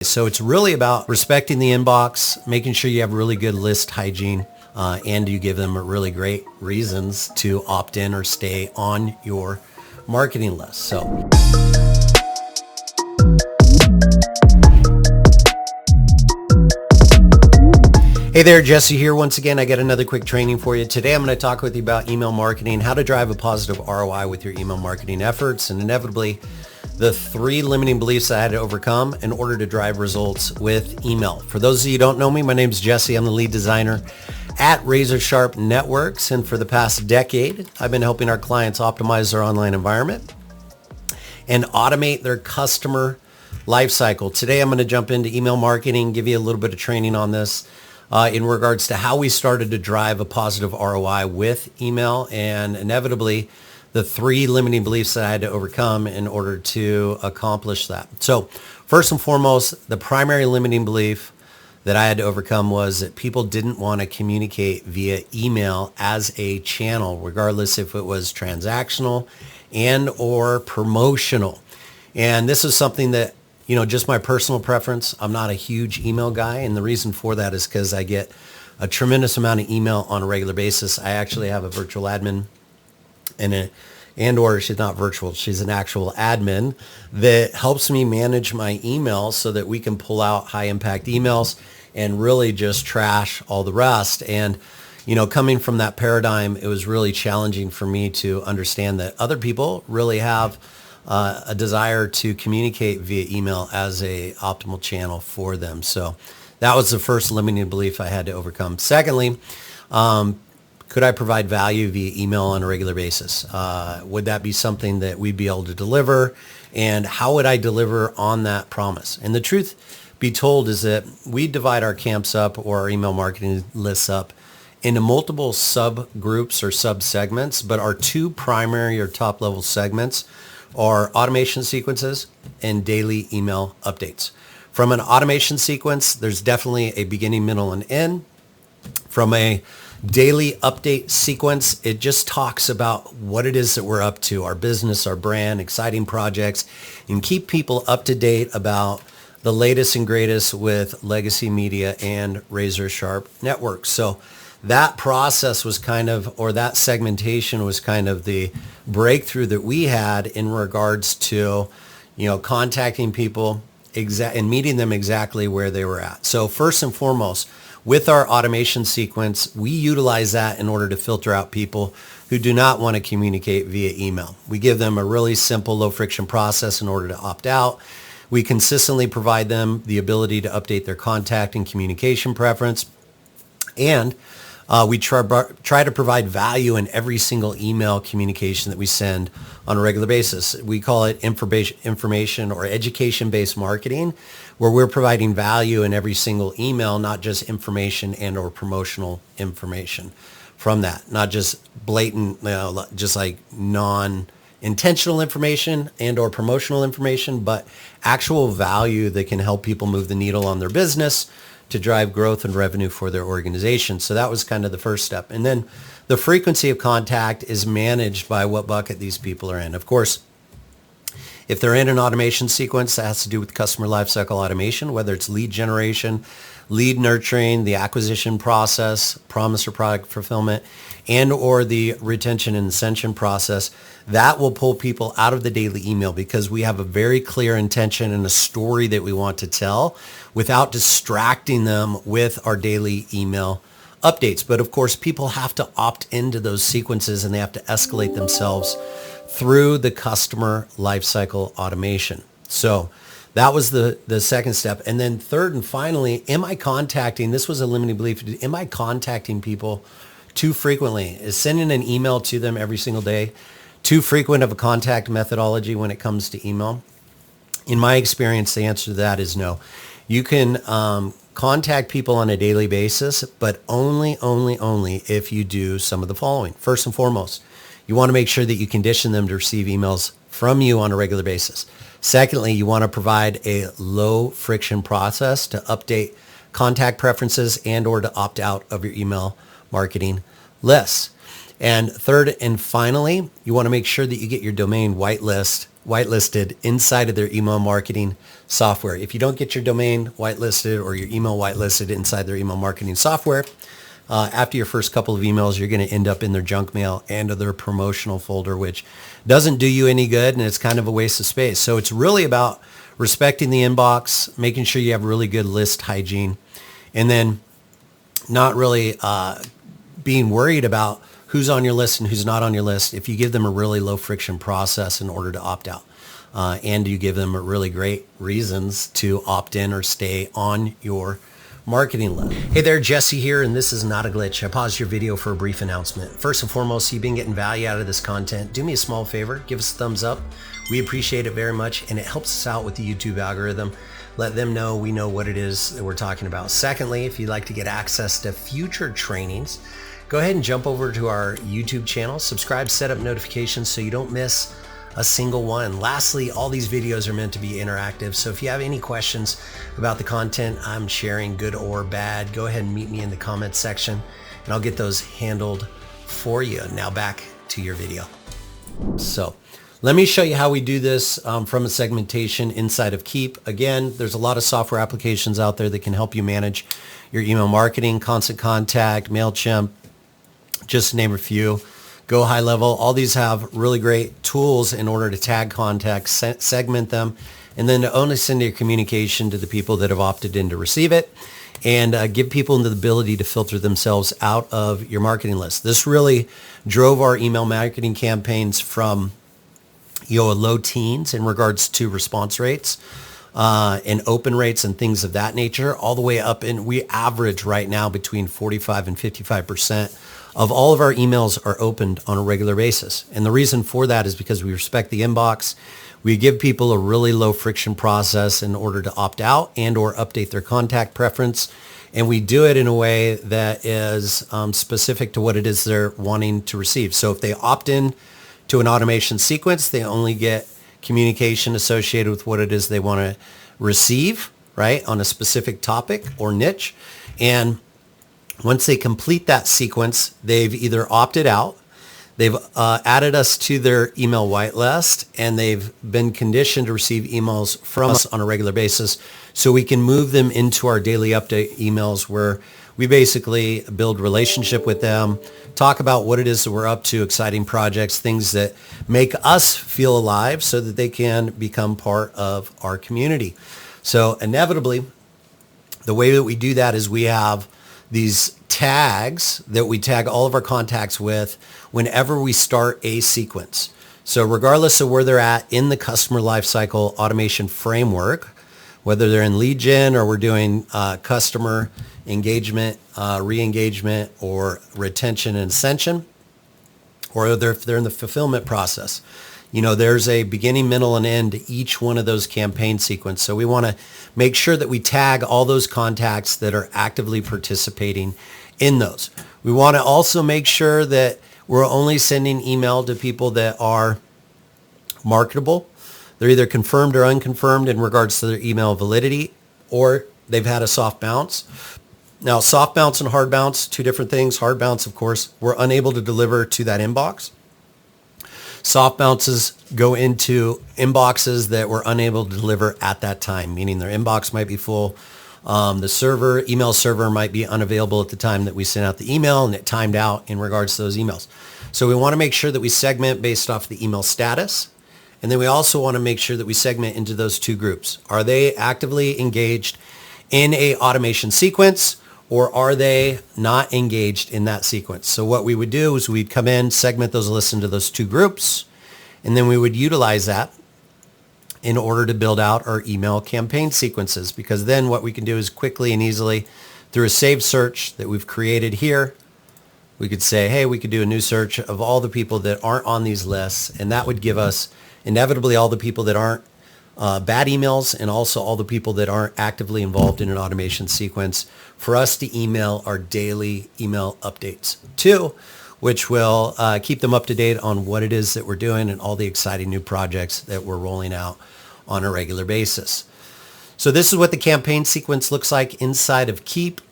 So it's really about respecting the inbox, making sure you have really good list hygiene, and you give them really great reasons to opt in or stay on your marketing list. So hey there, Jesse here. Once again, I got another quick training for you. Today, I'm going to talk with you about email marketing, how to drive a positive ROI with your email marketing efforts, and inevitably, the 3 limiting beliefs I had to overcome in order to drive results with email. For those of you who don't know me, my name is Jesse. I'm the lead designer at Razor Networks, and for the past decade, I've been helping our clients optimize their online environment and automate their customer lifecycle. Today, I'm going to jump into email marketing, give you a little bit of training on this in regards to how we started to drive a positive ROI with email, and inevitably the 3 limiting beliefs that I had to overcome in order to accomplish that. So first and foremost, the primary limiting belief that I had to overcome was that people didn't want to communicate via email as a channel, regardless if it was transactional and or promotional. And this is something that, just my personal preference. I'm not a huge email guy, and the reason for that is because I get a tremendous amount of email on a regular basis. I actually have a virtual admin or she's not virtual, she's an actual admin that helps me manage my emails so that we can pull out high impact emails and really just trash all the rest. And, coming from that paradigm, it was really challenging for me to understand that other people really have a desire to communicate via email as a optimal channel for them. So that was the first limiting belief I had to overcome. Secondly, could I provide value via email on a regular basis? Would that be something that we'd be able to deliver? And how would I deliver on that promise? And the truth be told is that we divide our camps up, or our email marketing lists up, into multiple subgroups or subsegments, but our 2 primary or top level segments are automation sequences and daily email updates. From an automation sequence, there's definitely a beginning, middle, and end. From a daily update sequence, it just talks about what it is that we're up to, our business, our brand, exciting projects, and keep people up to date about the latest and greatest with legacy media and Razor Networks. So that process was that segmentation was kind of the breakthrough that we had in regards to, contacting people and meeting them exactly where they were at. So first and foremost, with our automation sequence, we utilize that in order to filter out people who do not want to communicate via email. We give them a really simple, low-friction process in order to opt out. We consistently provide them the ability to update their contact and communication preference. And we try to provide value in every single email communication that we send on a regular basis. We call it information or education-based marketing, where we're providing value in every single email, not just information and or promotional information from that, not just blatant, just like non-intentional information and or promotional information, but actual value that can help people move the needle on their business to drive growth and revenue for their organization. So that was kind of the first step. And then the frequency of contact is managed by what bucket these people are in. Of course, if they're in an automation sequence, that has to do with customer lifecycle automation, whether it's lead generation, lead nurturing, the acquisition process, promise or product fulfillment, and or the retention and ascension process. That will pull people out of the daily email because we have a very clear intention and a story that we want to tell without distracting them with our daily email updates. But of course, people have to opt into those sequences and they have to escalate themselves through the customer lifecycle automation. So that was the second step. And then third and finally, this was a limiting belief, am I contacting people too frequently? Is sending an email to them every single day too frequent of a contact methodology when it comes to email? In my experience, the answer to that is no. You can contact people on a daily basis, but only if you do some of the following. First and foremost, you want to make sure that you condition them to receive emails from you on a regular basis. Secondly, you want to provide a low friction process to update contact preferences and or to opt out of your email marketing lists. And third and finally, you want to make sure that you get your domain whitelist whitelisted inside of their email marketing software. If you don't get your domain whitelisted or your email whitelisted inside their email marketing software, after your first couple of emails, you're going to end up in their junk mail and their promotional folder, which doesn't do you any good, and it's kind of a waste of space. So it's really about respecting the inbox, making sure you have really good list hygiene, and then not really being worried about who's on your list and who's not on your list if you give them a really low friction process in order to opt out. And you give them really great reasons to opt in or stay on your marketing list. Hey there, Jesse here, and this is Not a Glitch. I paused your video for a brief announcement. First and foremost, if you've been getting value out of this content, do me a small favor, give us a thumbs up. We appreciate it very much, and it helps us out with the YouTube algorithm. Let them know we know what it is that we're talking about. Secondly, if you'd like to get access to future trainings, go ahead and jump over to our YouTube channel, subscribe, set up notifications so you don't miss a single one. Lastly, all these videos are meant to be interactive. So if you have any questions about the content I'm sharing, good or bad, go ahead and meet me in the comments section and I'll get those handled for you. Now back to your video. So let me show you how we do this from a segmentation inside of Keep. Again, there's a lot of software applications out there that can help you manage your email marketing, Constant Contact, MailChimp, just to name a few. Go High Level. All these have really great tools in order to tag contacts, segment them, and then to only send your communication to the people that have opted in to receive it, and give people the ability to filter themselves out of your marketing list. This really drove our email marketing campaigns from low teens in regards to response rates and open rates and things of that nature, all the way up, and we average right now between 45 and 55% of all of our emails are opened on a regular basis. And the reason for that is because we respect the inbox. We give people a really low friction process in order to opt out and or update their contact preference. And we do it in a way that is specific to what it is they're wanting to receive. So if they opt in to an automation sequence, they only get communication associated with what it is they want to receive, right, on a specific topic or niche. And once they complete that sequence, they've either opted out, they've added us to their email whitelist, and they've been conditioned to receive emails from us on a regular basis so we can move them into our daily update emails where we basically build relationship with them, talk about what it is that we're up to, exciting projects, things that make us feel alive so that they can become part of our community. So inevitably, the way that we do that is we have these tags that we tag all of our contacts with whenever we start a sequence. So regardless of where they're at in the customer lifecycle automation framework, whether they're in lead gen or we're doing customer engagement, re-engagement, or retention and ascension, or if they're in the fulfillment process, there's a beginning, middle, and end to each one of those campaign sequence. So we want to make sure that we tag all those contacts that are actively participating in those. We want to also make sure that we're only sending email to people that are marketable. They're either confirmed or unconfirmed in regards to their email validity, or they've had a soft bounce. Now, soft bounce and hard bounce, two different things. Hard bounce, of course, we're unable to deliver to that inbox. Soft bounces go into inboxes that we're unable to deliver at that time, meaning their inbox might be full. The email server might be unavailable at the time that we sent out the email, and it timed out in regards to those emails. So we want to make sure that we segment based off the email status. And then we also want to make sure that we segment into those two groups. Are they actively engaged in a automation sequence, or are they not engaged in that sequence? So what we would do is we'd come in, segment those lists into those two groups, and then we would utilize that in order to build out our email campaign sequences, because then what we can do is quickly and easily, through a saved search that we've created here, we could say, hey, we could do a new search of all the people that aren't on these lists, and that would give us inevitably all the people that aren't bad emails, and also all the people that aren't actively involved in an automation sequence for us to email our daily email updates to, which will keep them up to date on what it is that we're doing and all the exciting new projects that we're rolling out on a regular basis. So this is what the campaign sequence looks like inside of Keep.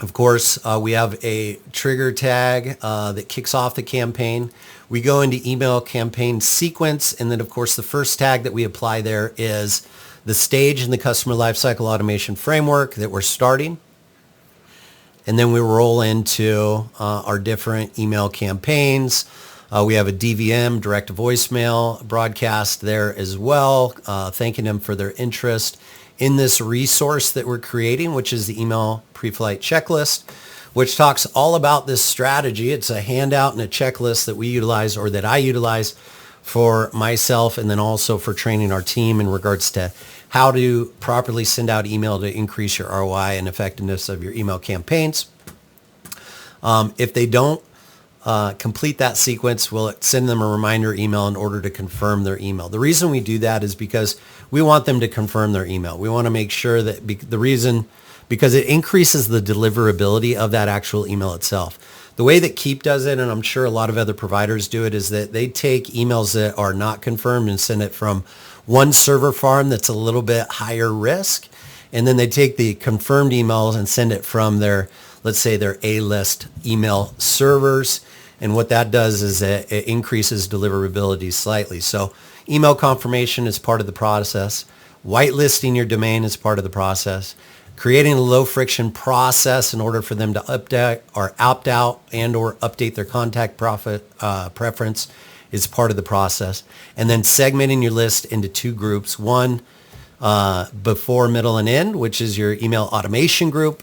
Of course, we have a trigger tag that kicks off the campaign. We go into email campaign sequence, and then of course the first tag that we apply there is the stage in the customer lifecycle automation framework that we're starting. And then we roll into our different email campaigns. We have a DVM, direct to voicemail broadcast there as well, thanking them for their interest in this resource that we're creating, which is the email pre-flight checklist, which talks all about this strategy. It's a handout and a checklist that we utilize, or that I utilize for myself, and then also for training our team in regards to how to properly send out email to increase your ROI and effectiveness of your email campaigns. If they don't complete that sequence, we'll send them a reminder email in order to confirm their email. The reason we do that is because we want them to confirm their email. We want to make sure that because it increases the deliverability of that actual email itself. The way that Keep does it, and I'm sure a lot of other providers do it, is that they take emails that are not confirmed and send it from one server farm that's a little bit higher risk. And then they take the confirmed emails and send it from their, let's say, their A-list email servers. And what that does is it increases deliverability slightly. So email confirmation is part of the process. Whitelisting your domain is part of the process. Creating a low friction process in order for them to update or opt out and or update their contact preference is part of the process. And then segmenting your list into two groups. One, before, middle, and end, which is your email automation group.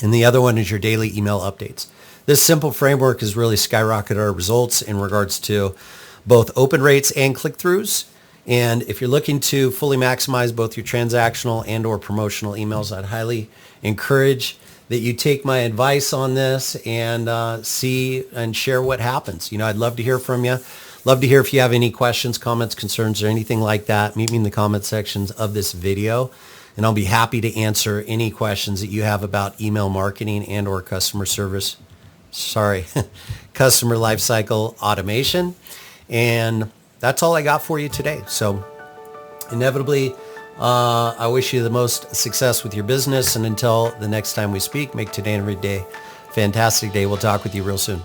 And the other one is your daily email updates. This simple framework has really skyrocketed our results in regards to both open rates and click-throughs. And if you're looking to fully maximize both your transactional and or promotional emails, I'd highly encourage that you take my advice on this and see and share what happens. I'd love to hear from you. Love to hear if you have any questions, comments, concerns, or anything like that. Meet me in the comment sections of this video, and I'll be happy to answer any questions that you have about email marketing and or customer lifecycle automation. And that's all I got for you today. So inevitably, I wish you the most success with your business. And until the next time we speak, make today and every day a fantastic day. We'll talk with you real soon.